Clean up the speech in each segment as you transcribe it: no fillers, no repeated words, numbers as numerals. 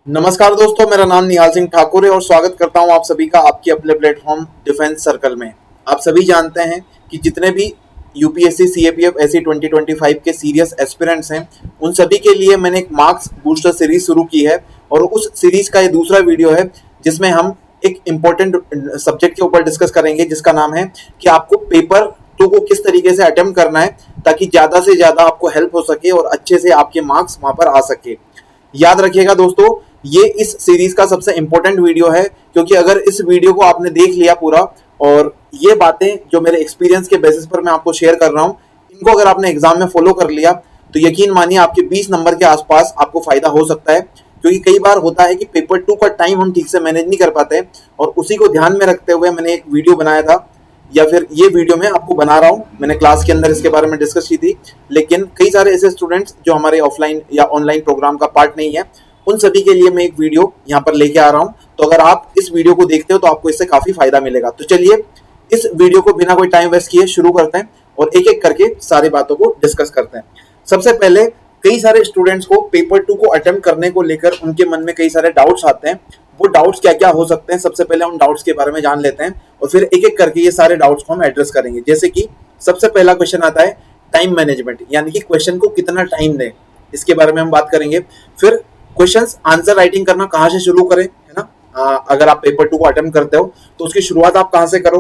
नमस्कार दोस्तों, मेरा नाम निहाल सिंह ठाकुर है और स्वागत करता हूं आप सभी का आपके अपने प्लेटफॉर्म डिफेंस सर्कल में। आप सभी जानते हैं कि जितने भी यूपीएससी सीएपीएफ ऐसी 2025 के सीरियस एस्पिरेंट्स हैं, उन सभी के लिए मैंने एक मार्क्स बूस्टर सीरीज शुरू की है और उस सीरीज का ये दूसरा वीडियो है जिसमें हम एक इम्पोर्टेंट सब्जेक्ट के ऊपर डिस्कस करेंगे जिसका नाम है कि आपको पेपर 2 को किस तरीके से अटेम्प्ट करना है ताकि ज़्यादा से ज़्यादा आपको हेल्प हो सके और अच्छे से आपके मार्क्स वहाँ पर आ सके। याद रखिएगा दोस्तों, ये इस सीरीज का सबसे इंपॉर्टेंट वीडियो है क्योंकि अगर इस वीडियो को आपने देख लिया पूरा और ये बातें जो मेरे एक्सपीरियंस के बेसिस पर मैं आपको शेयर कर रहा हूँ, इनको अगर आपने एग्जाम में फॉलो कर लिया तो यकीन मानिए आपके 20 नंबर के आसपास आपको फायदा हो सकता है। क्योंकि कई बार होता है कि पेपर 2 का टाइम हम ठीक से मैनेज नहीं कर पाते और उसी को ध्यान में रखते हुए मैंने एक वीडियो बनाया था या फिर ये वीडियो मैं आपको बना रहा हूँ। मैंने क्लास के अंदर इसके बारे में डिस्कस की थी, लेकिन कई सारे ऐसे स्टूडेंट्स जो हमारे ऑफलाइन या ऑनलाइन प्रोग्राम का पार्ट नहीं है, उन सभी के लिए मैं एक वीडियो यहाँ पर लेके आ रहा हूँ। तो अगर आप इस वीडियो को देखते हो तो आपको इससे काफी फायदा मिलेगा। तो चलिए इस वीडियो को बिना कोई टाइम वेस्ट किए शुरू करते हैं और एक एक करके सारी बातों को डिस्कस करते हैं। सबसे पहले कई सारे स्टूडेंट्स को पेपर 2 को अटेम्प्ट करने को लेकर उनके मन में कई सारे डाउट्स आते हैं। वो डाउट्स क्या क्या हो सकते हैं, सबसे पहले उन डाउट्स के बारे में जान लेते हैं और फिर एक एक करके ये सारे डाउट्स को हम एड्रेस करेंगे। जैसे कि सबसे पहला क्वेश्चन आता है टाइम मैनेजमेंट, यानी कि क्वेश्चन को कितना टाइम दें, इसके बारे में हम बात करेंगे। फिर क्वेश्चंस आंसर राइटिंग करना कहाँ से शुरू करें, है ना। अगर आप पेपर 2 को अटेम्प्ट करते हो तो उसकी शुरुआत आप कहाँ से करो।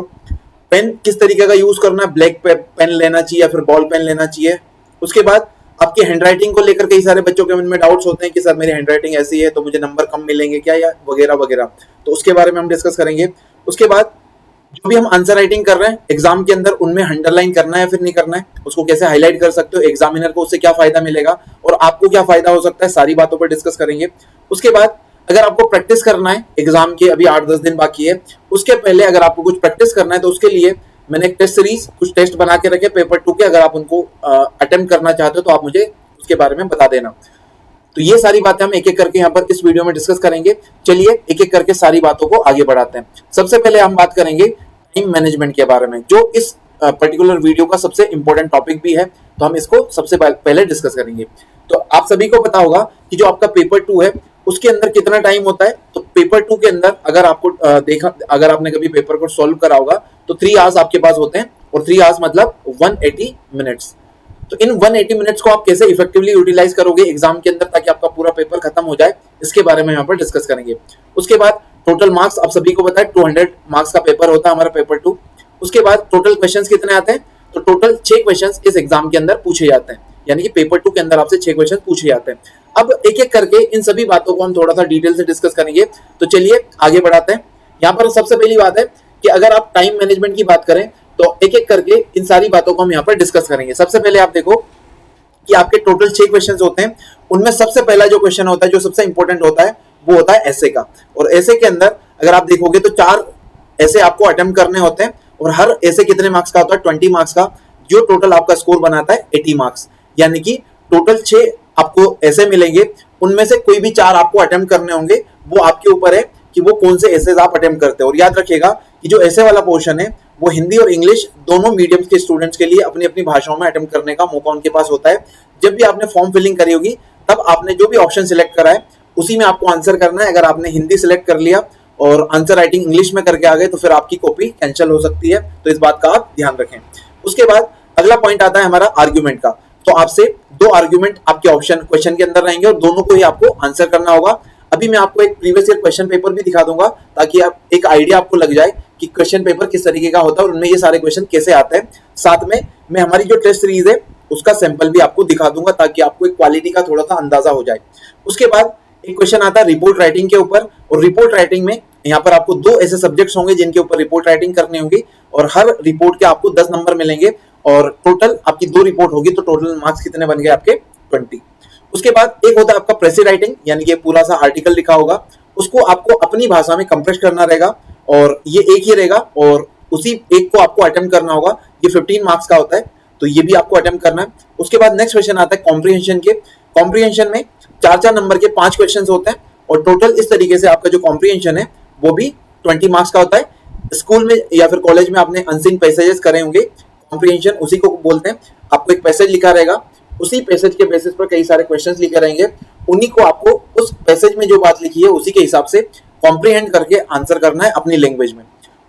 पेन किस तरीके का यूज करना है, ब्लैक पेन लेना चाहिए या फिर बॉल पेन लेना चाहिए। उसके बाद आपकी हैंडराइटिंग को लेकर कई सारे बच्चों के मन में डाउट्स होते हैं कि सर मेरी हैंडराइटिंग ऐसी है तो मुझे नंबर कम मिलेंगे क्या, या वगैरह वगैरह, तो उसके बारे में हम डिस्कस करेंगे। उसके बाद जो भी हम आंसर राइटिंग कर रहे हैं एग्जाम के अंदर, उनमें अंडरलाइन करना है फिर नहीं करना है, उसको कैसे हाईलाइट कर सकते हो, एग्जामिनर को उससे क्या फायदा मिलेगा और आपको क्या फायदा हो सकता है, सारी बातों पर डिस्कस करेंगे। उसके बाद अगर आपको प्रैक्टिस करना है एग्जाम के, अभी 8-10 दिन बाकी है, उसके पहले अगर आपको कुछ प्रैक्टिस करना है तो उसके लिए मैंने एक टेस्ट सीरीज, कुछ टेस्ट बना के रखे पेपर 2 के। अगर आप उनको अटेम्प्ट करना चाहते हो तो आप मुझे उसके बारे में बता देना। तो ये सारी बातें हम एक एक करके यहाँ पर इस वीडियो में डिस्कस करेंगे। चलिए एक एक करके सारी बातों को आगे बढ़ाते हैं। सबसे पहले हम बात करेंगे टाइम मैनेजमेंट के बारे में, जो इस पर्टिकुलर वीडियो का सबसे इंपॉर्टेंट टॉपिक भी है, तो हम इसको सबसे पहले डिस्कस करेंगे। तो आप सभी को पता होगा कि जो आपका पेपर 2 है उसके अंदर कितना टाइम होता है। तो पेपर 2 के अंदर अगर आपको अगर आपने कभी पेपर को सॉल्व करा होगा तो 3 आवर्स आपके पास होते हैं और 3 आवर्स मतलब 180 मिनट्स। तो इन 180 मिनट्स को आप कैसे इफेक्टिवली यूटिलाइज करोगे एग्जाम के अंदर ताकि आपका पूरा पेपर खत्म हो जाए, इसके बारे में यहाँ पर डिस्कस करेंगे। उसके बाद टोटल मार्क्स आप सभी को पता है 200 मार्क्स का पेपर होता है हमारा पेपर 2। उसके बाद टोटल क्वेश्चंस कितने आते हैं, तो टोटल 6 क्वेश्चंस इस एग्जाम के अंदर पूछे जाते हैं, यानी कि पेपर 2 के अंदर आपसे 6 क्वेश्चन पूछे जाते हैं। अब एक एक करके इन सभी बातों को हम थोड़ा सा डिटेल से डिस्कस करेंगे। तो चलिए आगे बढ़ाते हैं। यहाँ पर सबसे पहली बात है कि अगर आप टाइम मैनेजमेंट की बात करें तो एक एक करके इन सारी बातों को हम यहाँ पर डिस्कस करेंगे। सबसे पहले आप देखो कि आपके टोटल 6 क्वेश्चन होते हैं, उनमें सबसे पहला जो क्वेश्चन होता है, जो सबसे इंपॉर्टेंट होता है, वो होता है ऐसे का। और ऐसे के अंदर अगर आप देखोगे तो 4 ऐसे आपको अटेम्प्ट करने होते हैं और हर ऐसे कितने मार्क्स का होता है, 20 मार्क्स का, जो टोटल आपका स्कोर बनाता है 80 मार्क्स। यानी कि टोटल 6 आपको ऐसे मिलेंगे, उनमें से कोई भी 4 आपको अटेम्प्ट करने होंगे। वो आपके ऊपर है कि वो कौन से ऐसे आप अटेम्प्ट करते हो। और याद रखिएगा कि जो ऐसे वाला पोर्शन है वो हिंदी और इंग्लिश दोनों मीडियम्स के स्टूडेंट्स के लिए अपनी अपनी भाषाओं में अटेम्प्ट करने का मौका उनके पास होता है। जब भी आपने फॉर्म फिलिंग करी होगी तब आपने जो भी ऑप्शन सिलेक्ट करा है उसी में आपको आंसर करना है। अगर आपने हिंदी सिलेक्ट कर लिया और आंसर राइटिंग इंग्लिश में करके आ गए तो फिर आपकी कॉपी कैंसिल हो सकती है, तो इस बात का आप ध्यान रखें। उसके बाद अगला पॉइंट आता है हमारा आर्ग्यूमेंट का। तो आपसे 2 आर्ग्यूमेंट आपके ऑप्शन क्वेश्चन के अंदर रहेंगे और दोनों को ही आपको आंसर करना होगा। अभी मैं आपको एक प्रीवियस ईयर क्वेश्चन पेपर भी दिखा दूंगा ताकि आप एक आइडिया आपको लग जाए कि क्वेश्चन पेपर किस तरीके का होता है और उनमें ये सारे क्वेश्चन कैसे आते हैं। साथ में मैं हमारी जो टेस्ट सीरीज है उसका सैंपल भी आपको दिखा दूंगा ताकि आपको एक क्वालिटी का थोड़ा सा अंदाजा हो जाए। उसके बाद एक क्वेश्चन आता है रिपोर्ट राइटिंग के ऊपर, और रिपोर्ट राइटिंग में यहाँ पर आपको 2 ऐसे सब्जेक्ट्स होंगे जिनके ऊपर रिपोर्ट राइटिंग करनी होगी और हर रिपोर्ट के आपको 10 नंबर मिलेंगे और टोटल आपकी 2 रिपोर्ट होगी तो टोटल मार्क्स कितने बन गए आपके 20। उसके बाद एक होता है आपका प्रेसी राइटिंग, यानी कि पूरा सा आर्टिकल लिखा होगा, उसको आपको अपनी भाषा में कंप्रेस करना रहेगा और ये एक ही रहेगा और उसी एक को आपको अटेम्प्ट करना होगा। ये 15 मार्क्स का होता है तो ये भी आपको अटेम्प्ट करना है। उसके बाद नेक्स्ट क्वेश्चन आता है कॉम्प्रिहेंशन के। कॉम्प्रिहेंशन में 4-4 नंबर के 5 क्वेश्चन होते हैं और टोटल इस तरीके से आपका जो कॉम्प्रिहेंशन है वो भी 20 मार्क्स का होता है। स्कूल में या फिर कॉलेज में आपने अनसीन पैसेजेस करे होंगे, कॉम्प्रिहेंशन उसी को बोलते हैं। आपको एक पैसेज लिखा रहेगा, उसी पैसेज के बेसिस पर कई सारे क्वेश्चंस लिखे रहेंगे, उन्हीं को आपको उस पैसेज में जो बात लिखी है उसी के हिसाब से कॉम्प्रीहेंड करके आंसर करना है अपनी लैंग्वेज में।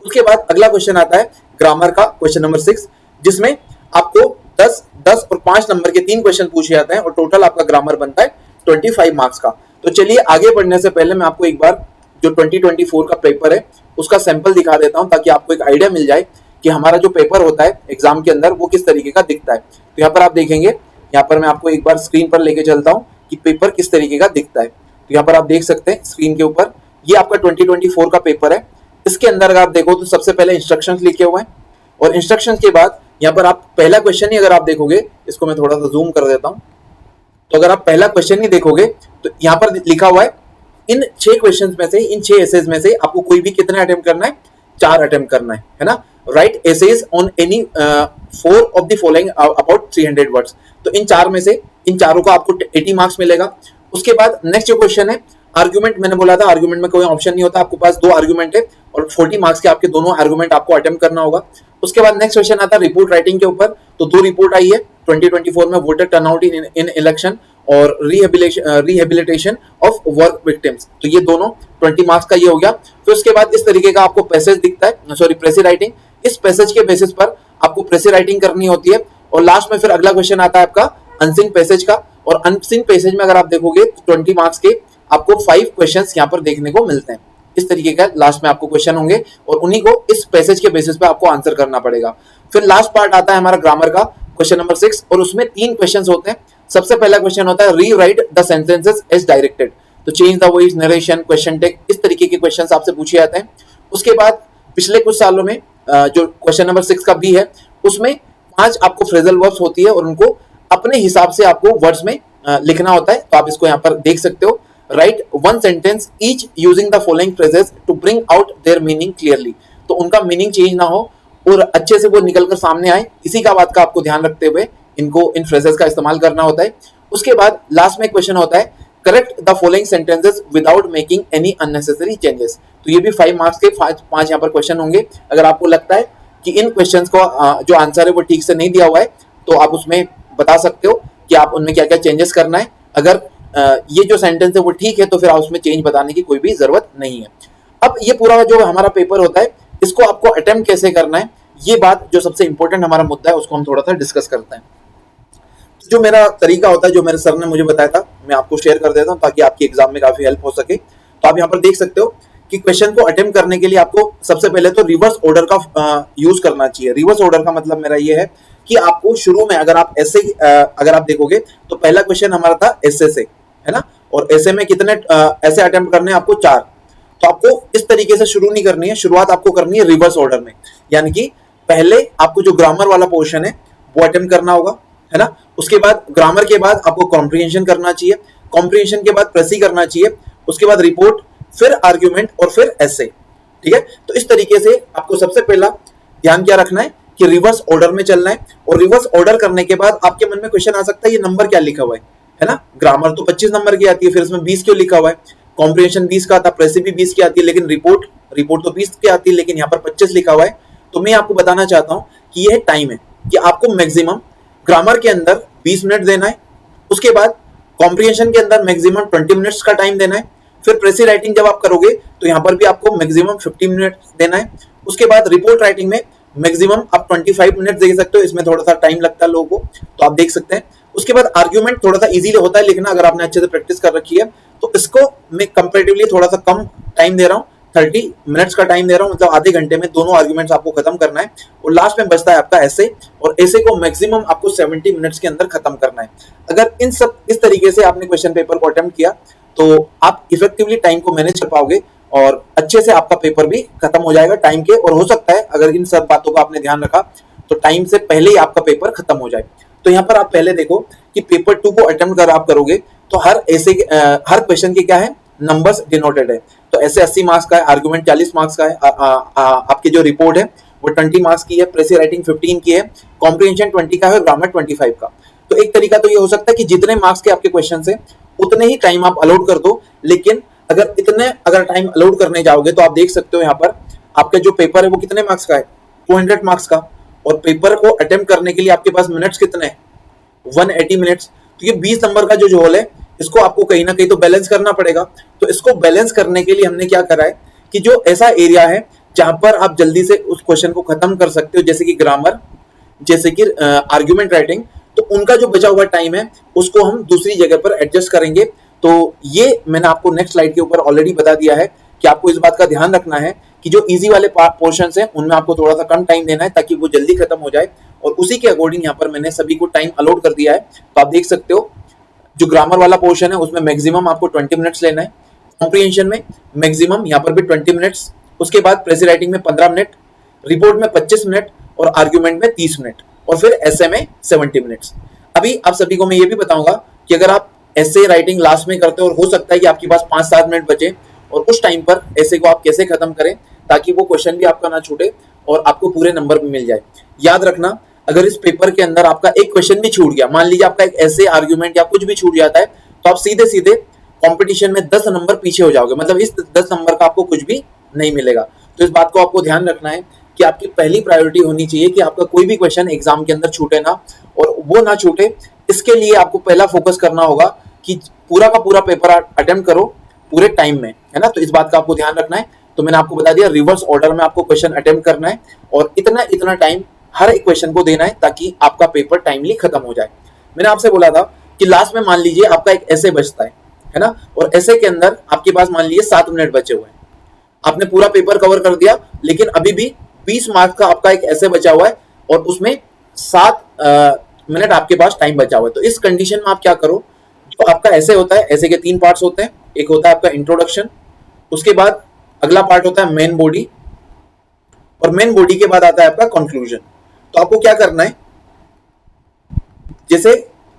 उसके बाद अगला क्वेश्चन आता है ग्रामर का, क्वेश्चन नंबर 6, जिसमें आपको 10, 10 और 5 नंबर के 3 क्वेश्चन पूछे जाते हैं और टोटल आपका ग्रामर बनता है 25 मार्क्स का। तो चलिए आगे बढ़ने से पहले मैं आपको एक बार जो 2024 का पेपर है उसका सैंपल दिखा देता हूं, ताकि आपको एक आइडिया मिल जाए कि हमारा जो पेपर होता है एग्जाम के अंदर वो किस तरीके का दिखता है। तो यहाँ पर आप देखेंगे, यहाँ पर मैं आपको एक बार स्क्रीन पर लेके चलता हूँ कि पेपर किस तरीके का दिखता है। तो यहाँ पर आप देख सकते हैं स्क्रीन के ऊपर, ये आपका 2024 का पेपर है। इसके अंदर अगर आप देखो तो सबसे पहले इंस्ट्रक्शंस लिखे हुए हैं, और इंस्ट्रक्शंस के बाद यहाँ पर आप पहला क्वेश्चन ही अगर आप देखोगे, इसको मैं थोड़ा सा जूम कर देता हूँ, तो अगर आप पहला क्वेश्चन ही देखोगे तो यहाँ पर लिखा हुआ है इन 6 क्वेश्चंस में से, इन 6 एसेज में से आपको कोई भी कितने अटेम्प्ट करना है, 4 अटेम्प्ट करना है ना। Write essays on any 4 of the following about 300 words. तो इन 4 में से इन चारों का आपको 80 मार्क्स मिलेगा। उसके बाद नेक्स्ट जो क्वेश्चन है आर्गुमेंट, मैंने बोला था आर्गुमेंट में कोई ऑप्शन नहीं होता, आपके पास 2 आर्गुमेंट है और 40 मार्क्स के आपके दोनों आर्गुमेंट आपको अटेम्प्ट करना होगा। उसके बाद नेक्स्ट क्वेश्चन आता है रिपोर्ट राइटिंग के ऊपर। तो 2 रिपोर्ट आई है 2024 में, वोटर टर्नआउट इन इलेक्शन और रिहेबिलिटेशन ऑफ वर्क विक्टिम्स। तो ये दोनों 20 मार्क्स का ये हो गया। फिर उसके बाद इस तरीके का आपको पैसेज दिखता है, सॉरी प्रेसी राइटिंग। इस पैसेज के बेसिस पर आपको प्रेसी राइटिंग करनी होती है। और लास्ट में फिर अगला क्वेश्चन आता है आपका अनसीन पैसेज का, और अनसीन पैसेज में अगर आप देखोगे 20 मार्क्स के आपको 5 क्वेश्चंस यहाँ पर देखने को मिलते हैं। इस तरीके का लास्ट में आपको क्वेश्चन होंगे और उन्हीं को इस पैसेज के बेसिस पे आपको आंसर करना पड़ेगा। फिर लास्ट पार्ट आता है हमारा ग्रामर का, क्वेश्चन नंबर 6, और उसमें 3 क्वेश्चंस होते हैं। सबसे पहला क्वेश्चन होता है rewrite the sentences as directed. तो change the voice, narration, question tag, इस तरीके के क्वेश्चंस आपसे पूछे जाते हैं। उसके बाद पिछले कुछ सालों में जो क्वेश्चन नंबर 6 का बी है, उसमें 5 आपको फ्रेजल वर्ब्स होती है और उनको अपने हिसाब से आपको वर्ड्स में लिखना होता है। तो आप इसको यहाँ पर देख सकते हो, write 1 sentence each using the following phrases to bring out their meaning clearly. तो उनका मीनिंग चेंज ना हो और अच्छे से वो निकल कर सामने आए, इसी का बात का आपको ध्यान रखते हुए इनको इन फ्रेजेस का इस्तेमाल करना होता है। उसके बाद लास्ट में क्वेश्चन होता है correct the following sentences without making any unnecessary changes. तो ये भी 5 मार्क्स के 5 यहाँ पर क्वेश्चन होंगे। अगर आपको लगता है कि इन क्वेश्चंस को जो आंसर है वो ठीक से नहीं दिया हुआ है, तो आप उसमें बता सकते हो कि आप उनमें क्या क्या चेंजेस करना है। अगर ये जो सेंटेंस है वो ठीक है तो फिर आप उसमें चेंज बताने की कोई भी जरूरत नहीं है। अब ये पूरा जो हमारा पेपर होता है इसको आपको अटेम्प्ट कैसे करना है, ये बात जो सबसे इंपॉर्टेंट हमारा मुद्दा है उसको हम थोड़ा सा डिस्कस करते हैं। जो मेरा तरीका होता है, जो मेरे सर ने मुझे बताया था, मैं आपको शेयर कर देता हूँ ताकि आपकी एग्जाम में काफी हेल्प हो सके। तो आप यहाँ पर देख सकते हो कि क्वेश्चन को अटेम्प्ट करने के लिए आपको सबसे पहले तो रिवर्स ऑर्डर का यूज करना चाहिए। रिवर्स ऑर्डर का मतलब मेरा ये है कि आपको शुरू में अगर आप ऐसे अगर आप देखोगे तो पहला क्वेश्चन हमारा था ऐसे से, है ना, और ऐसे में कितने ऐसे अटेम्प्ट करने हैं आपको 4। तो आपको इस तरीके से शुरू नहीं करनी है, शुरुआत आपको करनी है रिवर्स ऑर्डर में। यानी कि पहले आपको जो ग्रामर वाला पोर्शन है वो अटेम्प्ट करना होगा, है ना। उसके बाद ग्रामर के बाद आपको कॉम्प्रिहेंशन करना चाहिए, कॉम्प्रिहेंशन के बाद प्रेसी करना चाहिए, उसके बाद रिपोर्ट, फिर आर्ग्यूमेंट और फिर एसे। ठीक है, तो इस तरीके से आपको सबसे पहला ध्यान क्या रखना है कि रिवर्स ऑर्डर में चलना है। और रिवर्स ऑर्डर करने के बाद आपके मन में क्वेश्चन आ सकता है ये नंबर क्या लिखा हुआ है ना। ग्रामर तो 25 नंबर की आती है, फिर इसमें 20 क्यों लिखा हुआ है। कॉम्प्रिहेंशन 20 का था, प्रेसी भी 20 की आती है, लेकिन रिपोर्ट तो 20 की आती है, लेकिन यहाँ पर 25 लिखा हुआ है। तो मैं आपको बताना चाहता हूँ कि यह टाइम है कि आपको मैक्सिमम ग्रामर के अंदर 20 मिनट देना है, उसके बाद कॉम्प्रिहेंशन के अंदर मैक्सिमम 20 मिनट्स का टाइम देना है, फिर प्रेसी राइटिंग जब आप करोगे तो यहाँ पर भी आपको मैक्सिमम 15 मिनट देना है। उसके बाद रिपोर्ट राइटिंग में मैक्सिमम आप 25 मिनट दे सकते हो, इसमें थोड़ा सा टाइम लगता है लोगों को, तो आप देख सकते हैं। उसके बाद आर्ग्यूमेंट थोड़ा सा इजीली होता है लिखना, अगर आपने अच्छे से प्रैक्टिस कर रखी है तो इसको मैं कंपैरेटिवली थोड़ा सा कम टाइम दे रहा हूँ, 30 मिनट्स का टाइम दे रहा हूँ, मतलब आधे घंटे में दोनों आर्ग्यूमेंट्स आपको खत्म करना है। और लास्ट में बचता है आपका ऐसे, और ऐसे को मैक्सिमम आपको 70 मिनट्स के अंदर खत्म करना है। अगर इन सब इस तरीके से आपने क्वेश्चन पेपर को अटेम्प्ट किया तो आप इफेक्टिवली टाइम को मैनेज कर पाओगे और अच्छे से आपका पेपर भी खत्म हो जाएगा टाइम के। और हो सकता है अगर इन सब बातों का आपने ध्यान रखा तो टाइम से पहले ही आपका पेपर खत्म हो जाए। तो यहाँ पर आप पहले देखो कि पेपर 2 को अटेम्प्ट कर आप करोगे तो हर क्वेश्चन के क्या है, नंबर्स डिनोटेड है। तो ऐसे 80 मार्क्स का है, आर्गुमेंट 40 मार्क्स का है, आपकी जो रिपोर्ट है वो 20 मार्क्स की है, प्रेसी राइटिंग 15 की है, कॉम्प्रिहेंशन 20 का है, ग्रामर 25 का। तो एक तरीका तो ये हो सकता है कि जितने मार्क्स के आपके क्वेश्चन है उतने ही टाइम आप अलॉट कर दो। लेकिन अगर टाइम अलॉट करने जाओगे तो आप देख सकते हो यहाँ पर आपका जो पेपर है वो कितने मार्क्स का है, 200 मार्क्स का। और पेपर को अटेम्प्ट करने के लिए आपके पास मिनट्स कितने हैं, 180 मिनट्स। तो ये 20 नंबर का जो होल है इसको आपको कहीं ना कहीं तो बैलेंस करना पड़ेगा। तो इसको बैलेंस करने के लिए हमने क्या करा है कि जो ऐसा एरिया है जहां पर आप जल्दी से उस क्वेश्चन को खत्म कर सकते हो, जैसे कि ग्रामर, जैसे कि आर्ग्यूमेंट राइटिंग, तो उनका जो बचा हुआ टाइम है उसको हम दूसरी जगह पर एडजस्ट करेंगे। तो ये मैंने आपको नेक्स्ट स्लाइड के ऊपर ऑलरेडी बता दिया है कि आपको इस बात का ध्यान रखना है कि जो इजी वाले पोर्शन है उनमें आपको थोड़ा सा कम टाइम देना है ताकि वो जल्दी खत्म हो जाए, और उसी के अकॉर्डिंग यहाँ पर मैंने सभी को टाइम अलॉट कर दिया है। तो आप देख सकते हो जो ग्रामर वाला पोर्शन है उसमें मैक्सिमम आपको 20 मिनट्स लेना है, कॉम्प्रिहेंशन में मैक्सिमम यहाँ पर भी 20 मिनट्स, उसके बाद प्रेसी राइटिंग में 15 मिनट, रिपोर्ट में 25 मिनट और आर्ग्यूमेंट में 30 मिनट, और फिर एसए में 70 मिनट्स। अभी आप सभी को मैं ये भी बताऊंगा कि अगर आप एसए राइटिंग लास्ट में करते हो और हो सकता है कि आपके पास 5-7 मिनट बचे, और उस टाइम पर एसए को आप कैसे खत्म करें ताकि वो क्वेश्चन भी आपका ना छूटे और आपको पूरे नंबर भी मिल जाए। याद रखना, अगर इस पेपर के अंदर आपका एक क्वेश्चन भी छूट गया, मान लीजिए आपका एक एसए, आर्ग्यूमेंट या कुछ भी छूट जाता है, तो आप सीधे सीधे कंपटीशन में 10 नंबर पीछे हो जाओगे, मतलब इस 10 नंबर का आपको कुछ भी नहीं मिलेगा। तो इस बात को आपको ध्यान रखना है कि आपकी पहली प्रायोरिटी होनी चाहिए कि आपका कोई भी क्वेश्चन एग्जाम के अंदर छूटे ना, और वो ना छूटे इसके लिए आपको पहला फोकस करना होगा कि पूरा का पूरा पेपर अटेम्प्ट करो पूरे टाइम में, है ना। तो इस बात का आपको ध्यान रखना है। तो मैंने आपको बता दिया रिवर्स ऑर्डर में आपको क्वेश्चन अटेम्प्ट करना है और इतना इतना टाइम हर एक क्वेश्चन को देना है ताकि आपका पेपर टाइमली खत्म हो जाए। मैंने आपसे बोला था कि लास्ट में मान लीजिए आपका एक ऐसे बचता है ना, और ऐसे के अंदर आपके पास मान लीजिए 7 मिनट बचे हुए हैं, आपने पूरा पेपर कवर कर दिया, लेकिन अभी भी 20 मार्क्स का आपका एक ऐसे बचा हुआ है और उसमें 7 मिनट आपके पास टाइम बचा हुआ है। तो इस कंडीशन में आप क्या करो, जो आपका ऐसे होता है, ऐसे के 3 पार्ट्स होते हैं, एक होता है आपका इंट्रोडक्शन, उसके बाद अगला पार्ट होता है मेन बॉडी, और मेन बॉडी के बाद आता है आपका कंक्लूजन। तो आपको क्या करना है, जैसे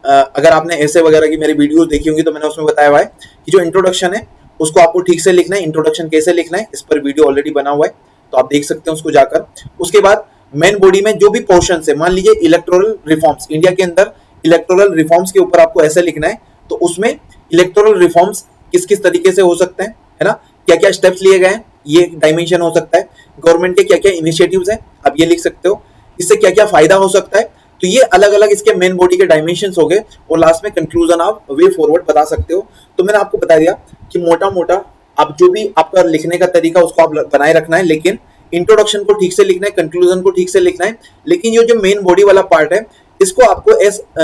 अगर आपने ऐसे वगैरह की मेरी वीडियोस देखी होंगी तो मैंने उसमें बताया हुआ है कि जो इंट्रोडक्शन है उसको आपको ठीक से लिखना है, इंट्रोडक्शन कैसे लिखना है इस पर वीडियो ऑलरेडी बना हुआ है, तो आप देख सकते हैं उसको जाकर। उसके बाद मेन बॉडी में जो भी पोर्शन है, मान लीजिए इलेक्टोरल रिफॉर्म्स, इंडिया के अंदर इलेक्टोरल रिफॉर्म्स के ऊपर आपको ऐसे लिखना है, तो उसमें इलेक्टोरल रिफॉर्म्स किस किस तरीके से हो सकते हैं, है ना, क्या क्या स्टेप्स लिए गए हैं, ये एक डायमेंशन हो सकता है, गवर्नमेंट के क्या क्या इनिशिएटिव्स हैं आप ये लिख सकते हो, इससे क्या क्या फायदा हो सकता है। तो ये अलग अलग इसके मेन बॉडी के डायमेंशंस हो गए, और लास्ट में कंक्लूजन आप वे फॉरवर्ड बता सकते हो। तो मैंने आपको बता दिया कि मोटा मोटा आप जो भी आपका लिखने का तरीका उसको आप बनाए रखना है, लेकिन इंट्रोडक्शन को ठीक से लिखना है, कंक्लूजन को ठीक से लिखना है, लेकिन ये जो मेन बॉडी वाला पार्ट है इसको आपको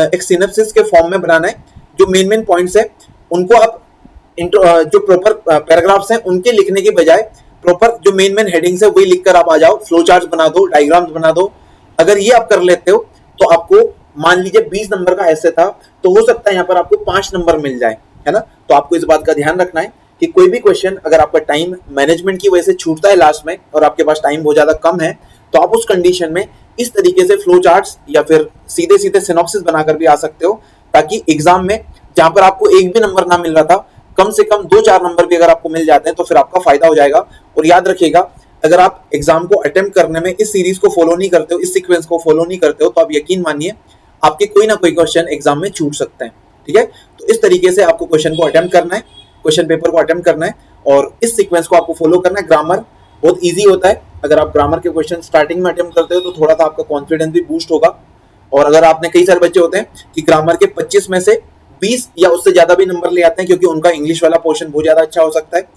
एक सिनॉप्सिस के फॉर्म में बनाना है। जो मेन पॉइंट्स है उनको आप जो प्रॉपर पैराग्राफ्स हैं उनके लिखने के बजाय प्रॉपर जो मेन हेडिंग्स है वही लिखकर आप आ जाओ, फ्लो चार्ट्स बना दो, डायग्राम्स बना दो। अगर ये आप कर लेते हो तो आपको मान लीजिए 20 नंबर का ऐसे था, तो हो सकता है यहाँ पर आपको 5 नंबर मिल जाए, है ना। तो आपको इस बात का ध्यान रखना है कि कोई भी क्वेश्चन अगर आपका टाइम मैनेजमेंट की वजह से छूटता है लास्ट में और आपके पास टाइम बहुत ज्यादा कम है, तो आप उस कंडीशन में इस तरीके से फ्लो चार्ट्स या फिर सीधे सीधे सिनॉप्सिस बनाकर भी आ सकते हो, ताकि एग्जाम में जहां पर आपको एक भी नंबर ना मिल रहा था, कम से कम 2-4 नंबर भी अगर आपको मिल जाते हैं तो फिर आपका फायदा हो जाएगा। और याद रखिएगा, अगर आप एग्जाम को अटेम्प्ट करने में इस सीरीज को फॉलो नहीं करते हो, इस सीक्वेंस को फॉलो नहीं करते हो, तो आप यकीन मानिए आपके कोई ना कोई क्वेश्चन एग्जाम में छूट सकते हैं, ठीक है। तो इस तरीके से आपको क्वेश्चन को अटेम्प्ट करना है, क्वेश्चन पेपर को अटेम्प्ट करना है, और इस सीक्वेंस को आपको फॉलो करना है। ग्रामर बहुत ईजी होता है, अगर आप ग्रामर के क्वेश्चन स्टार्टिंग में अटेम्प्ट करते हो तो थोड़ा सा आपका कॉन्फिडेंस भी बूस्ट होगा। और अगर आपने कई सारे बच्चे होते हैं कि ग्रामर के 25 में से 20 या उससे ज्यादा भी नंबर ले आते हैं, क्योंकि उनका इंग्लिश वाला पोर्शन बहुत ज्यादा अच्छा हो सकता है।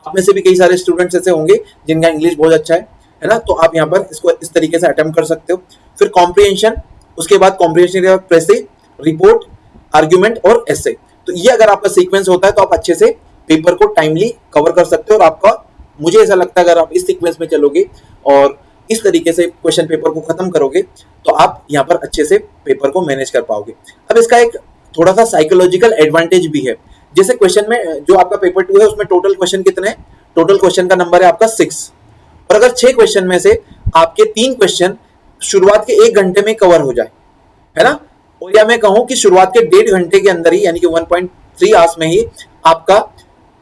आप में से भी कई सारे स्टूडेंट्स ऐसे होंगे जिनका इंग्लिश बहुत अच्छा है ना, तो आप यहाँ पर इसको इस तरीके से अटेम्प्ट कर सकते हो। फिर कॉम्प्रिहेंशन, उसके बाद कॉम्प्रिहेंशन के बाद प्रेसी, रिपोर्ट, आर्ग्यूमेंट और एसे। तो ये अगर आपका सीक्वेंस होता है तो आप अच्छे से पेपर को टाइमली कवर कर सकते हो। और आपका, मुझे ऐसा लगता है, अगर आप इस सीक्वेंस में चलोगे और इस तरीके से क्वेश्चन पेपर को खत्म करोगे तो आप यहाँ पर अच्छे से पेपर को मैनेज कर पाओगे। अब इसका एक थोड़ा सा साइकोलॉजिकल एडवांटेज भी है। जैसे क्वेश्चन में जो आपका पेपर 2 है उसमें टोटल क्वेश्चन कितने हैं, टोटल क्वेश्चन का नंबर है आपका 6, और अगर 6 क्वेश्चन में से आपके 3 क्वेश्चन शुरुआत के 1 घंटे में कवर हो जाए, है ना, और या मैं कहूं कि शुरुआत के 1.5 घंटे के अंदर ही, यानी कि 1.3 आवर्स में ही आपका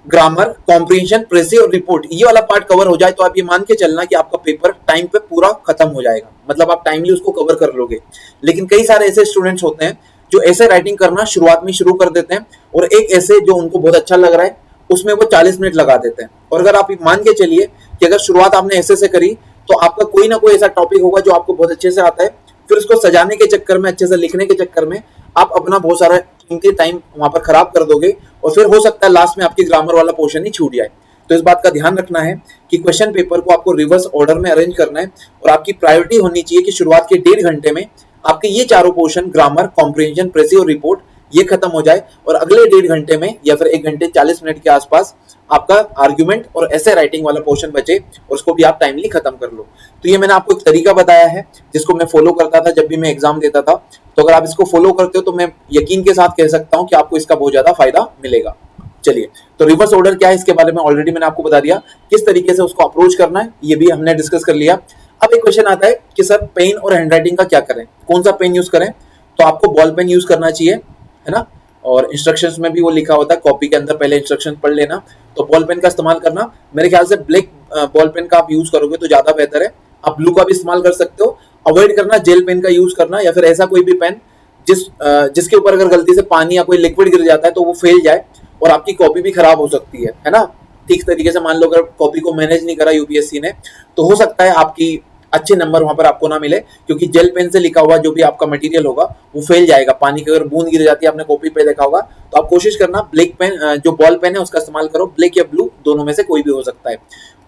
ग्रामर, कॉम्प्रिहेंशन, प्रेसी और रिपोर्ट ये वाला पार्ट कवर हो जाए, तो आप ये मान के चलना कि आपका पेपर टाइम पे पूरा खत्म हो जाएगा, मतलब आप टाइमली उसको कवर कर लोगे। लेकिन कई सारे ऐसे स्टूडेंट्स होते हैं जो ऐसे राइटिंग करना शुरुआत में शुरू कर देते हैं, और एक ऐसे जो उनको बहुत अच्छा लग रहा है उसमें वो 40 मिनट लगा देते हैं। और अगर आप मान के चलिए कि अगर शुरुआत आपने ऐसे से करी तो आपका कोई ना कोई ऐसा टॉपिक होगा जो आपको बहुत अच्छे से आता है, फिर उसको सजाने के चक्कर में, अच्छे से लिखने के चक्कर में आप अपना बहुत सारा कीमती टाइम वहां पर खराब कर दोगे और फिर हो सकता है लास्ट में आपकी ग्रामर वाला पोर्शन ही छूट जाए। तो इस बात का ध्यान रखना है कि क्वेश्चन पेपर को आपको रिवर्स ऑर्डर में अरेंज करना है और आपकी प्रायोरिटी होनी चाहिए कि शुरुआत के 1.5 घंटे में आपके ये चारों पोर्शन, ग्रामर, कॉम्प्रिहेंशन, प्रेसी और रिपोर्ट, ये खत्म हो जाए और अगले 1.5 घंटे में या फिर 1 घंटे 40 मिनट के आसपास आपका आर्ग्यूमेंट और ऐसे राइटिंग वाला पोर्शन बचे और उसको भी आप टाइमली खत्म कर लो। तो ये मैंने आपको एक तरीका बताया है जिसको मैं फॉलो करता था जब भी मैं एग्जाम देता था। तो अगर आप इसको फॉलो करते हो तो मैं यकीन के साथ कह सकता हूं कि आपको इसका बहुत ज्यादा फायदा मिलेगा। चलिए, तो रिवर्स ऑर्डर क्या है इसके बारे में ऑलरेडी मैंने आपको बता दिया, किस तरीके से उसको अप्रोच करना है ये भी हमने डिस्कस कर लिया। अब एक क्वेश्चन आता है कि सर पेन और हैंडराइटिंग का क्या करें, कौन सा पेन यूज करें? तो आपको बॉल पेन यूज करना चाहिए, है ना, और इंस्ट्रक्शंस में भी वो लिखा होता है, कॉपी के अंदर पहले इंस्ट्रक्शन पढ़ लेना। तो बॉल पेन का इस्तेमाल करना, मेरे ख्याल से ब्लैक बॉल पेन का आप यूज करोगे तो ज्यादा बेहतर है। आप ब्लू का भी इस्तेमाल कर सकते हो। अवॉइड करना जेल पेन का यूज करना या फिर ऐसा कोई भी पेन जिसके ऊपर अगर गलती से पानी या कोई लिक्विड गिर जाता है तो वो फेल जाए और आपकी कॉपी भी खराब हो सकती है ना। ठीक तरीके से मान लो अगर कॉपी को मैनेज नहीं करा यूपीएससी ने तो हो सकता है आपकी अच्छे नंबर वहां पर आपको ना मिले, क्योंकि जेल पेन से लिखा हुआ जो भी आपका मटेरियल होगा वो फेल जाएगा। पानी की अगर बूंद गिर जाती है, आपने कॉपी पे देखा होगा, तो आप कोशिश करना ब्लैक पेन, जो बॉल पेन है उसका इस्तेमाल करो, ब्लैक या ब्लू दोनों में से कोई भी हो सकता है।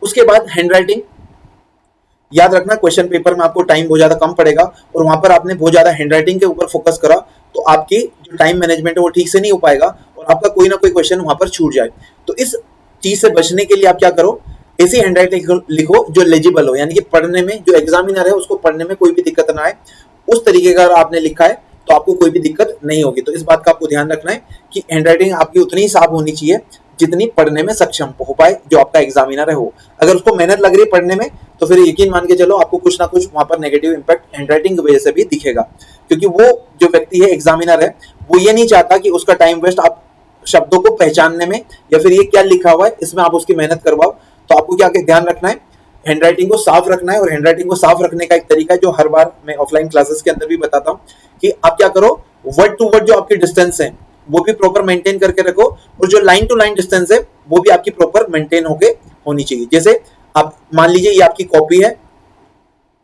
उसके बाद हैंडराइटिंग, याद रखना क्वेश्चन पेपर में आपको टाइम बहुत ज्यादा कम पड़ेगा और वहां पर आपने बहुत ज्यादा हैंडराइटिंग के ऊपर फोकस करा तो आपकी जो टाइम मैनेजमेंट है वो ठीक से नहीं हो पाएगा और आपका कोई ना कोई क्वेश्चन वहां पर छूट जाए। तो इस चीज से बचने के लिए आप क्या करो, ऐसी हैंडराइटिंग लिखो जो लेजिबल हो, यानी कि पढ़ने में जो एग्जामिनर है उसको पढ़ने में कोई भी दिक्कत ना आए, उस तरीके का आपने लिखा है तो आपको कोई भी दिक्कत नहीं होगी। तो इस बात का आपको ध्यान रखना है कि हैंडराइटिंग आपकी उतनी ही साफ होनी चाहिए जितनी पढ़ने में सक्षम हो पाए जो आपका एग्जामिनर है हो। अगर उसको मेहनत लग रही है पढ़ने में तो फिर यकीन मान के चलो आपको कुछ ना कुछ वहां पर नेगेटिव इंपैक्ट हैंडराइटिंग की वजह से भी दिखेगा, क्योंकि वो जो व्यक्ति है एग्जामिनर है वो ये नहीं चाहता कि उसका टाइम वेस्ट आप शब्दों को पहचानने में या फिर ये क्या लिखा हुआ है इसमें आप उसकी मेहनत करवाओ। तो आपको क्या ध्यान रखना है, हैंडराइटिंग को साफ रखना है। और हैंडराइटिंग को साफ रखने का एक तरीका जो हर बार मैं ऑफलाइन क्लासेस के अंदर भी बताता हूँ कि आप क्या करो, वर्ड टू वर्ड जो आपकी डिस्टेंस है वो भी प्रॉपर मेंटेन करके रखो और जो लाइन टू लाइन डिस्टेंस है वो भी आपकी प्रॉपर मेंटेन होके होनी चाहिए। जैसे आप मान लीजिए ये आपकी कॉपी है,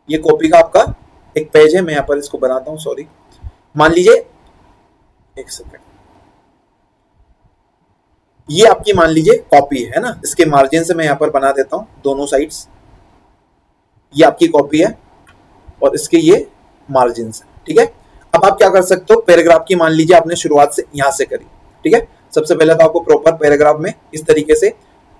ये कॉपी का आपका एक पेज है, मैं यहाँ पर इसको बनाता हूँ, सॉरी, मान लीजिए एक सेकेंड, ये आपकी मान लीजिए कॉपी है ना, इसके मार्जिन से मैं यहाँ पर बना देता हूँ दोनों साइड्स, ये आपकी कॉपी है और इसके ये मार्जिन है, ठीक है। अब आप क्या कर सकते हो, पैराग्राफ की मान लीजिए आपने शुरुआत से यहां से करी, ठीक है। सबसे पहले तो आपको प्रॉपर पैराग्राफ में इस तरीके से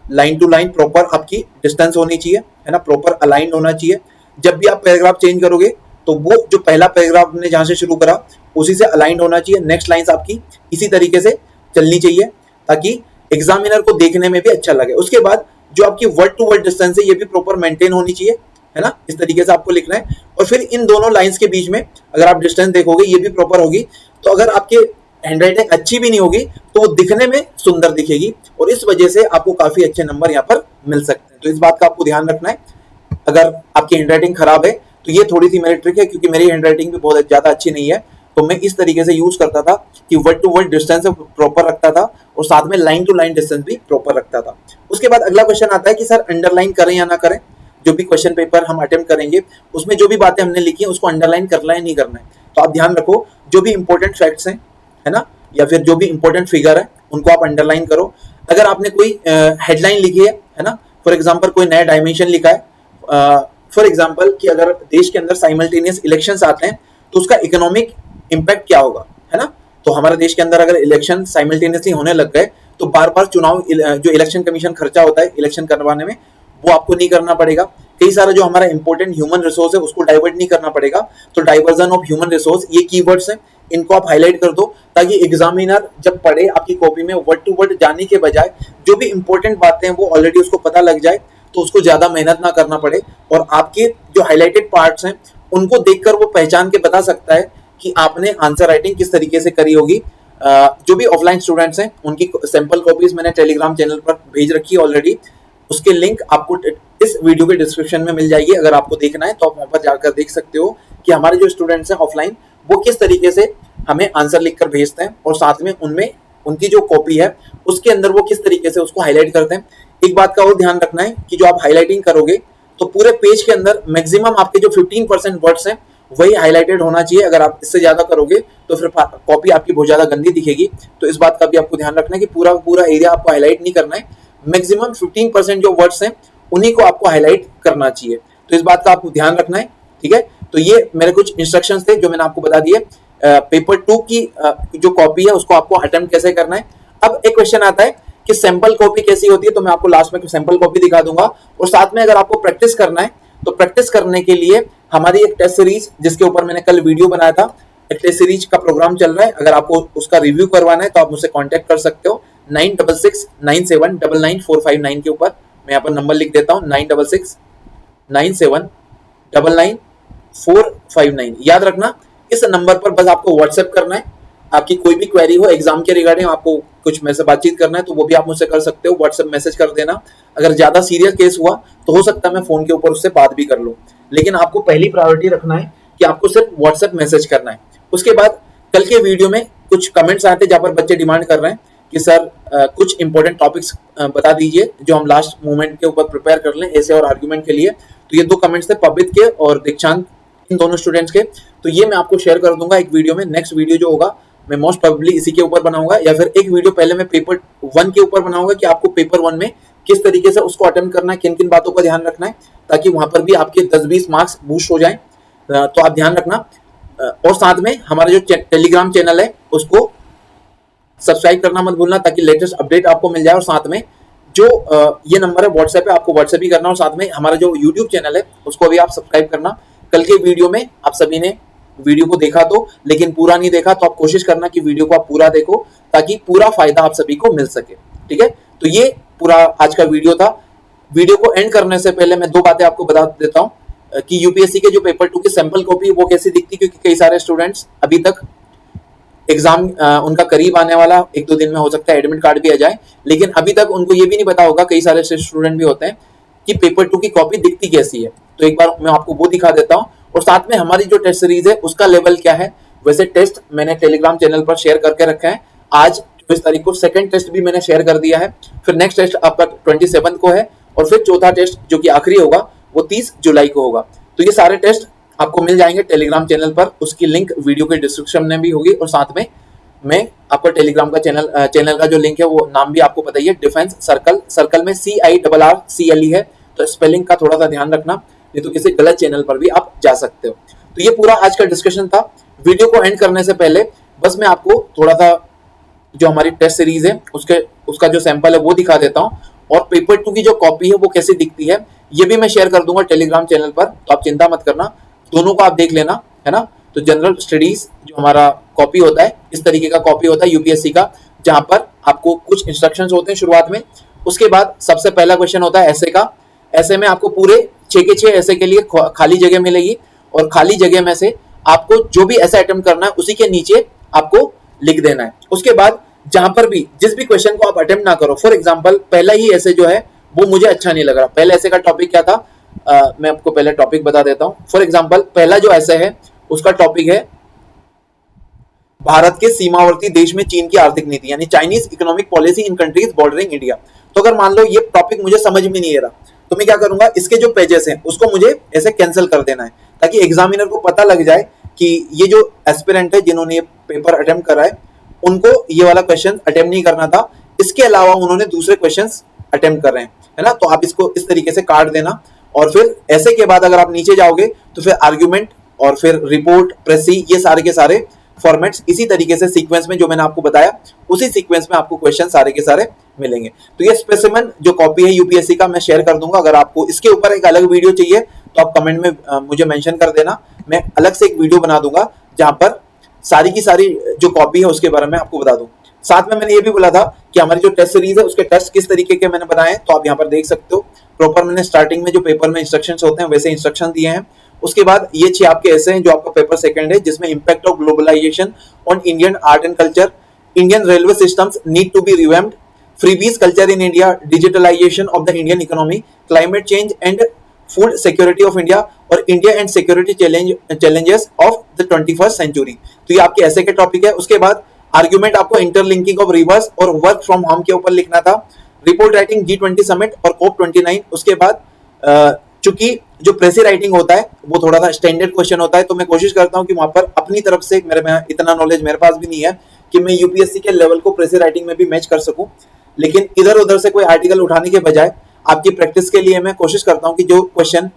लाइन टू लाइन प्रॉपर आपकी डिस्टेंस होनी चाहिए, है ना, प्रॉपर अलाइंड होना चाहिए। जब भी आप पैराग्राफ चेंज करोगे तो वो जो पहला पैराग्राफ ने जहां से शुरू करा उसी से अलाइंड होना चाहिए, नेक्स्ट लाइंस आपकी इसी तरीके से चलनी चाहिए ताकि एग्जामिनर को देखने में भी अच्छा लगे। उसके बाद जो आपकी वर्ड टू वर्ड डिस्टेंस है ये भी प्रॉपर मेंटेन होनी चाहिए, है ना, इस तरीके से आपको लिखना है। और फिर इन दोनों लाइंस के बीच में अगर आप डिस्टेंस देखोगे ये भी प्रॉपर होगी, तो अगर आपके हैंडराइटिंग अच्छी भी नहीं होगी तो वो दिखने में सुंदर दिखेगी और इस वजह से आपको काफी अच्छे नंबर यहाँ पर मिल सकते हैं। तो इस बात का आपको ध्यान रखना है। अगर आपकी हैंडराइटिंग खराब है तो ये थोड़ी सी मेरी ट्रिक है, क्योंकि मेरी हैंडराइटिंग भी बहुत ज्यादा अच्छी नहीं है, तो मैं इस तरीके से यूज करता था कि word to word distance proper रखता था और साथ में लाइन टू लाइन डिस्टेंस भी प्रॉपर रखता था। उसके बाद अगला क्वेश्चन आता है कि सर अंडरलाइन करें या ना करें। जो भी क्वेश्चन पेपर हम अटेम्प्ट करेंगे उसमें जो भी बातें हमने लिखी हैं उसको अंडरलाइन करना है नहीं करना है। तो आप ध्यान रखो, जो भी इंपॉर्टेंट फैक्ट्स हैं, है ना, या फिर जो भी इंपॉर्टेंट फिगर है उनको आप अंडरलाइन करो। अगर आपने कोई हेडलाइन लिखी है ना, फॉर एग्जांपल कोई नया डायमेंशन लिखा है, फॉर एग्जांपल कि अगर देश के अंदर साइमल्टेनियस इलेक्शंस आते हैं तो उसका इकोनॉमिक इम्पैक्ट क्या होगा, है ना। तो हमारे देश के अंदर अगर इलेक्शन साइमल्टेनियसली होने लग गए तो बार बार चुनाव जो इलेक्शन कमीशन खर्चा होता है इलेक्शन करवाने में वो आपको नहीं करना पड़ेगा। कई सारा जो हमारा इंपॉर्टेंट ह्यूमन रिसोर्स है उसको डाइवर्ट नहीं करना पड़ेगा। तो डाइवर्जन ऑफ ह्यूमन रिसोर्स, ये कीवर्ड्स हैं, इनको आप हाईलाइट कर दो ताकि एग्जामिनर जब पढ़े आपकी कॉपी में वर्ड टू वर्ड जाने के बजाय जो भी इंपॉर्टेंट बातें हैं वो ऑलरेडी उसको पता लग जाए, तो उसको ज्यादा मेहनत ना करना पड़े और आपके जो हाईलाइटेड पार्ट्स हैं उनको देखकर वो पहचान के बता सकता है कि आपने आंसर राइटिंग किस तरीके से करी होगी। जो भी ऑफलाइन स्टूडेंट्स हैं उनकी सैंपल कॉपीज मैंने टेलीग्राम चैनल पर भेज रखी है ऑलरेडी, उसके लिंक आपको इस वीडियो के डिस्क्रिप्शन में मिल जाएगी। अगर आपको देखना है तो आप वहां पर जाकर देख सकते हो कि हमारे जो स्टूडेंट्स हैं ऑफलाइन वो किस तरीके से हमें आंसर लिखकर भेजते हैं और साथ में उनमें उनकी जो कॉपी है उसके अंदर वो किस तरीके से उसको हाईलाइट करते हैं। एक बात का और ध्यान रखना है कि जो आप हाईलाइटिंग करोगे तो पूरे पेज के अंदर मैक्सिमम आपके जो 15% वर्ड्स हैं वही हाईलाइटेड होना चाहिए। अगर आप इससे ज्यादा करोगे तो फिर कॉपी आपकी बहुत ज्यादा गंदी दिखेगी। तो इस बात का भी आपको ध्यान रखना है कि पूरा पूरा एरिया आपको हाईलाइट नहीं करना है, मैक्सिमम 15% जो वर्ड्स हैं उन्हीं को आपको हाईलाइट करना चाहिए। तो इस बात का आपको ध्यान रखना है, ठीक है। तो ये मेरे कुछ इंस्ट्रक्शंस थे जो मैंने आपको बता दिए। पेपर 2 की जो कॉपी है उसको आपको अटेम्प्ट कैसे करना है। अब एक क्वेश्चन आता है कि सैंपल कॉपी कैसी होती है, तो मैं आपको लास्ट में सैंपल कॉपी दिखा दूंगा। और साथ में अगर आपको प्रैक्टिस करना है तो प्रैक्टिस करने के लिए हमारी एक टेस्ट सीरीज जिसके ऊपर मैंने कल वीडियो बनाया था, एक टेस्ट सीरीज का प्रोग्राम चल रहा है। अगर आपको उसका रिव्यू करवाना है तो आप मुझसे कांटेक्ट कर सकते हो 9669799459 के ऊपर। मैं यहाँ पर नंबर लिख देता हूँ 9669799459। याद रखना, इस नंबर पर बस आपको व्हाट्सएप करना है। आपकी कोई भी क्वेरी हो एग्जाम के रिगार्डिंग, आपको कुछ मेरे से बातचीत करना है तो वो भी आप मुझसे कर सकते हो, व्हाट्सएप मैसेज कर देना। अगर ज्यादा सीरियस केस हुआ तो हो सकता है मैं फोन के ऊपर उससे बात भी कर लूँ, लेकिन आपको पहली प्रायोरिटी रखना है कि आपको सिर्फ व्हाट्सएप मैसेज करना है। उसके बाद कल के वीडियो में कुछ कमेंट्स आए थे जहां पर बच्चे डिमांड कर रहे हैं कि सर कुछ इंपॉर्टेंट टॉपिक्स बता दीजिए जो हम लास्ट मोमेंट के ऊपर प्रिपेयर कर लें ऐसे और आर्ग्यूमेंट के लिए। तो ये 2 कमेंट्स थे पबित के और दीक्षांत, इन दोनों स्टूडेंट्स के। तो ये मैं आपको शेयर कर दूंगा एक वीडियो में। नेक्स्ट वीडियो जो होगा मैं मोस्ट प्रोबेबली इसी के ऊपर बनाऊंगा, या फिर एक वीडियो पहले मैं पेपर 1 के ऊपर बनाऊंगा कि आपको पेपर 1 में किस तरीके से उसको अटेम्प्ट करना है, किन किन बातों का ध्यान रखना है, ताकि वहां पर भी आपके 10-20 मार्क्स बूस्ट हो जाए। तो आप ध्यान रखना। और साथ में हमारा जो टेलीग्राम चैनल है उसको सब्सक्राइब करना मत भूलना, ताकि लेटेस्ट अपडेट आपको मिल जाए। और साथ में जो ये नंबर है व्हाट्सएप पे, आपको व्हाट्सएप ही करना। और साथ में हमारा जो यूट्यूब चैनल है उसको भी आप सब्सक्राइब करना। कल के वीडियो में आप सभी ने वीडियो को देखा तो, लेकिन पूरा नहीं देखा तो आप कोशिश करना कि वीडियो को आप पूरा देखो, ताकि पूरा फायदा आप सभी को मिल सके, ठीक है। तो ये पूरा आज का वीडियो था। वीडियो को एंड करने से पहले मैं 2 बातें आपको बता देता हूँ कि यूपीएससी के जो पेपर 2 की सैंपल कॉपी वो कैसी दिखती, क्योंकि कई सारे स्टूडेंट्स अभी तक एग्जाम उनका करीब आने वाला, 1-2 दिन में हो सकता है एडमिट कार्ड भी आ जाए, लेकिन अभी तक उनको ये भी नहीं पता होगा, कई सारे स्टूडेंट भी होते हैं, कि पेपर 2 की कॉपी दिखती कैसी है। तो एक बार मैं आपको वो दिखा देता हूँ। और साथ में हमारी जो टेस्ट सीरीज है उसका लेवल क्या है। वैसे टेस्ट मैंने टेलीग्राम चैनल पर शेयर करके रखा है। आज 24 तारीख को सेकंड टेस्ट भी मैंने शेयर कर दिया है। फिर नेक्स्ट टेस्ट आपका 27 को है, और फिर चौथा टेस्ट जो कि आखिरी होगा वो 30 जुलाई को होगा। तो ये सारे टेस्ट आपको मिल जाएंगे टेलीग्राम चैनल पर, उसकी लिंक वीडियो के डिस्क्रिप्शन में भी होगी। और साथ में मैं आपको टेलीग्राम का चैनल का जो लिंक है वो नाम भी आपको बताइए, डिफेंस सर्कल, सर्कल में CIRRCLE है, तो स्पेलिंग का थोड़ा सा ध्यान रखना, नहीं तो किसी गलत चैनल पर भी आप जा सकते हो। तो ये पूरा आज का डिस्कशन था। वीडियो को एंड करने से पहले बस मैं आपको थोड़ा सा जो हमारी टेस्ट सीरीज है उसका जो सैंपल है वो दिखा देता हूँ, और पेपर 2 की जो कॉपी है वो कैसी दिखती है ये भी मैं शेयर कर दूंगा टेलीग्राम चैनल पर। तो आप चिंता मत करना, दोनों को आप देख लेना, है ना। तो जनरल स्टडीज जो हमारा कॉपी होता है, इस तरीके का कॉपी होता है यूपीएससी का, जहां पर आपको कुछ इंस्ट्रक्शंस होते हैं शुरुआत में। उसके बाद सबसे पहला क्वेश्चन होता है ऐसे का। ऐसे में आपको पूरे 6 के 6 ऐसे के लिए खाली जगह मिलेगी, और खाली जगह में से आपको जो भी ऐसा अटेम्प्ट करना है उसी के नीचे आपको लिख देना है। उसके बाद जहां पर भी जिस भी क्वेश्चन को आप अटेम्प्ट ना करो, फॉर एग्जांपल पहला ही ऐसे जो है वो मुझे अच्छा नहीं लग रहा, पहले ऐसे का टॉपिक क्या था, मैं आपको पहले टॉपिक बता देता हूं। फॉर एग्जांपल पहला जो ऐसे है उसका टॉपिक है भारत के सीमावर्ती देश में चीन की आर्थिक नीति, यानी Chinese economic policy in countries bordering India. तो अगर मान लो ये टॉपिक मुझे समझ में नहीं आ रहा, तो मैं क्या करूंगा, इसके जो पेजेस हैं उसको मुझे ऐसे कैंसिल कर देना है, ताकि एग्जामिनर को पता लग जाए कि ये जो एस्पिरेंट है जिन्होंने ये पेपर अटेम्प्ट करा है उनको ये वाला क्वेश्चन अटेम्प्ट नहीं करना था, इसके अलावा उन्होंने दूसरे क्वेश्चन अटेम्प्ट कर रहे हैं, है ना। तो आप इसको इस तरीके से काट देना, और फिर ऐसे के बाद अगर आप नीचे जाओगे तो फिर आर्ग्यूमेंट और फिर रिपोर्ट, प्रेसी, ये सारे के सारे फॉर्मेट्स इसी तरीके से सीक्वेंस में जो मैंने आपको बताया उसी सीक्वेंस में आपको क्वेश्चन सारे के सारे मिलेंगे। तो ये स्पेसिमेन जो कॉपी है यूपीएससी का मैं शेयर कर दूंगा। अगर आपको इसके ऊपर एक अलग वीडियो चाहिए तो आप कमेंट में मुझे मेंशन कर देना, मैं अलग से एक वीडियो बना दूंगा जहां पर सारी की सारी जो कॉपी है उसके बारे में आपको बता दूं। साथ में मैंने ये भी बोला था कि हमारी जो टेस्ट सीरीज है उसके टेस्ट किस तरीके के मैंने बनाए, तो आप यहाँ पर देख सकते हो। प्रॉपर मैंने स्टार्टिंग में जो पेपर में इंस्ट्रक्शंस होते हैं वैसे इंस्ट्रक्शन दिए हैं। उसके बाद ये 6 आपके ऐसे हैं जो आपका पेपर सेकंड है, जिसमें impact of globalisation on Indian art and culture, Indian railway systems need to be revamped, freebies culture in India, digitalisation of the Indian economy, climate change and food security of India, और India and security challenges of the 21st century. तो ये आपके ऐसे के topic है। उसके बाद argument आपको इंटरलिंकिंग ऑफ रिवर्स और वर्क फ्रॉम होम के ऊपर लिखना था, रिपोर्ट राइटिंग G20 समिट और COP29। उसके बाद चूंकि जो प्रेसी राइटिंग होता है वो थोड़ा सा स्टैंडर्ड क्वेश्चन होता है, तो मैं कोशिश करता हूँ कि वहां पर अपनी तरफ से, मेरे में इतना नॉलेज मेरे पास भी नहीं है कि मैं यूपीएससी के लेवल को प्रेसी राइटिंग में भी मैच कर सकूं, लेकिन इधर उधर से कोई आर्टिकल उठाने के बजाय आपकी प्रैक्टिस के लिए मैं कोशिश करता हूं कि जो क्वेश्चन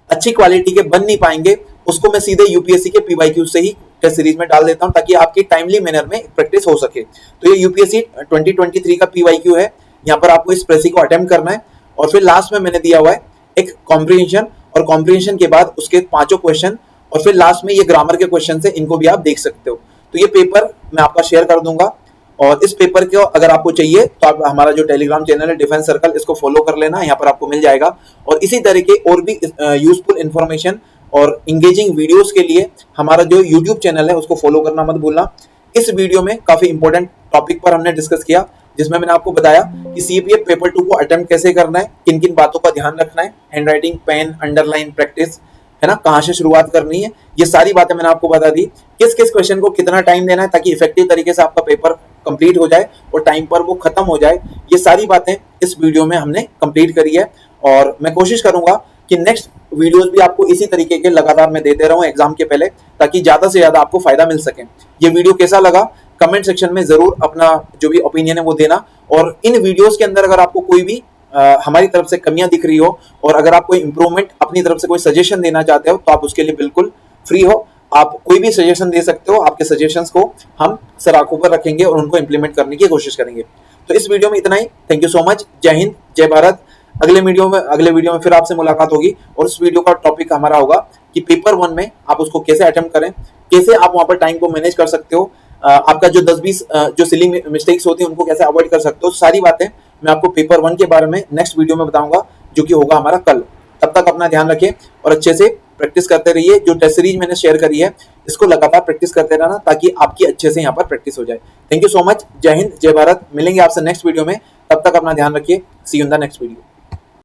अच्छी क्वालिटी के बन नहीं पाएंगे उसको मैं सीधे यूपीएससी के पीवाईक्यू से ही टेस्ट सीरीज में डाल देता हूं, ताकि आपकी टाइमली मैनर में प्रैक्टिस हो सके। तो ये यूपीएससी 2023 का पीवाईक्यू है, यहाँ पर आपको इस प्रेसी को अटेम्प्ट करना है, और फिर लास्ट में मैंने दिया हुआ है एक कॉम्प्रिहेंशन, और कॉम्प्रिहेंशन के बाद उसके 5 क्वेश्चन, और फिर लास्ट में ये ग्रामर के क्वेश्चन है, इनको भी आप देख सकते हो। तो ये पेपर मैं आपका शेयर कर दूंगा, और इस पेपर को अगर आपको चाहिए तो आप हमारा जो टेलीग्राम चैनल है डिफेंस सर्कल, इसको फॉलो कर लेना, यहाँ पर आपको मिल जाएगा। और इसी तरह के और भी यूजफुल इंफॉर्मेशन और इंगेजिंग वीडियोस के लिए हमारा जो यूट्यूब चैनल है उसको फॉलो करना मत भूलना। इस वीडियो में काफी इंपॉर्टेंट टॉपिक पर हमने डिस्कस किया, जिसमें मैंने आपको बताया कि सीपीएफ पेपर 2 को अटेम्प्ट कैसे करना है, किन किन बातों का ध्यान रखना है, handwriting, pen, underline, practice, है ना, कहाँ से शुरुआत करनी है, ये सारी बातें मैंने आपको बता दी। किस किस क्वेश्चन को कितना टाइम देना है ताकि इफेक्टिव तरीके से आपका पेपर कंप्लीट हो जाए और टाइम पर वो खत्म हो जाए, ये सारी बातें इस वीडियो में हमने कंप्लीट करी है। और मैं कोशिश करूंगा कि नेक्स्ट वीडियोस भी आपको इसी तरीके के लगातार मैं देते रहूं एग्जाम के पहले, ताकि ज्यादा से ज्यादा आपको फायदा मिल सके। ये वीडियो कैसा लगा कमेंट सेक्शन में जरूर अपना जो भी ओपिनियन है वो देना, और इन वीडियोस के अंदर अगर आपको कोई भी हमारी तरफ से कमियां दिख रही हो, और अगर आप कोई इंप्रूवमेंट अपनी तरफ से कोई सजेशन देना चाहते हो, तो आप उसके लिए बिल्कुल फ्री हो, आप कोई भी सजेशन दे सकते हो। आपके सजेशंस को हम सर आंखों पर रखेंगे और उनको इंप्लीमेंट करने की कोशिश करेंगे। तो इस वीडियो में इतना ही। Thank you so much. जय हिंद, जय भारत। अगले वीडियो में फिर आपसे मुलाकात होगी, और इस वीडियो का टॉपिक हमारा होगा कि पेपर 1 में आप उसको कैसे अटेम्प्ट करें, कैसे आप वहां पर टाइम को मैनेज कर सकते हो, आपका जो 10-20 जो सिली मिस्टेक्स होती है उनको कैसे अवॉइड कर सकते हो। सारी बातें मैं आपको पेपर 1 के बारे में नेक्स्ट वीडियो में बताऊंगा, जो कि होगा हमारा कल। तब तक अपना ध्यान रखें और अच्छे से प्रैक्टिस करते रहिए। जो टेस्ट सीरीज मैंने शेयर करी है इसको लगातार प्रैक्टिस करते रहना, ताकि आपकी अच्छे से यहाँ पर प्रैक्टिस हो जाए। Thank you so much. जय हिंद, जय भारत। मिलेंगे आपसे नेक्स्ट वीडियो में, तब तक अपना ध्यान रखिए। See you in the next video.